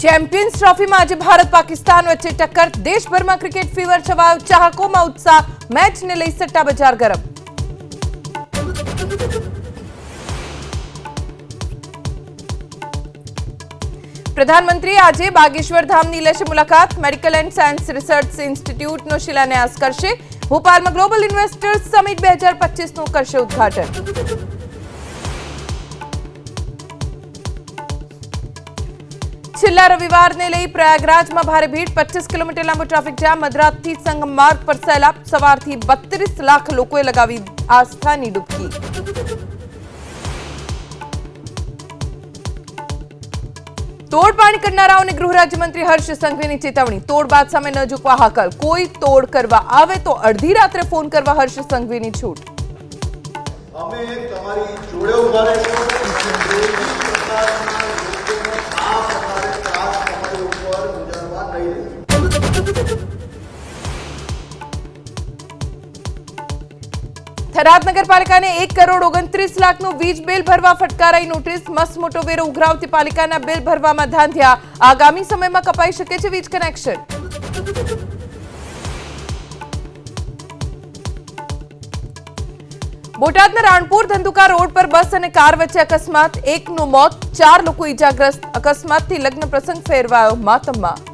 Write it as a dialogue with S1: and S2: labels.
S1: Champions ટ્રોફીમાં આજે ભારત પાકિસ્તાન વચ્ચે ટક્કર. દેશભરમાં ક્રિકેટ ફીવર છવાયો, ચાહકોમાં ઉત્સાહ. મેચને લઈ સટ્ટા બજાર ગરમ. પ્રધાનમંત્રી આજે બાગેશ્વર ધામની લેશે મુલાકાત. મેડિકલ એન્ડ સાયન્સ રિસર્ચ ઇન્સ્ટિટ્યૂટનો શિલાન્યાસ કરશે. ભોપાલમાં ગ્લોબલ ઇન્વેસ્ટર્સ સમિટ 2025નું કરશે ઉદ્ઘાટન. છેલ્લા રવિવારને લઈ પ્રયાગરાજમાં ભારે ભીડ. 25 કિલોમીટર લાંબો ટ્રાફિક જામ. મધરાતથી સંગમ માર્ગ પર સૈલાબ. સવારથી 32 લાખ લોકોએ લગાવી આસ્થાની ડૂબકી. તોડપાણી કરનારાઓને ગૃહ રાજ્યમંત્રી હર્ષ સંઘવીની ચેતવણી. તોડબાદ સામે ન ઝૂકવા હાકલ. કોઈ તોડ કરવા આવે તો અડધી રાત્રે ફોન કરવા હર્ષ સંઘવીની છૂટ.
S2: અમે તમારી જોડે ઉભા રહીશું.
S1: થરાદ નગરપાલિકાને 1 કરોડ 29 લાખનું વીજ બિલ ભરવા ફટકારાઈ નોટિસ. મસમોટો વેરો ઉઘરાવતી પાલિકાના બિલ ભરવામાં ધાંધ્યા. આગામી સમયમાં કપાઈ શકે છે વીજ કનેક્શન. બોટાદના રાણપુર ધંધુકા રોડ પર બસ અને કાર વચ્ચે અકસ્માત. 1નું મોત, 4 લોકો ઈજાગ્રસ્ત. અકસ્માતથી લગ્ન પ્રસંગ ફેરવાયો માતમમાં.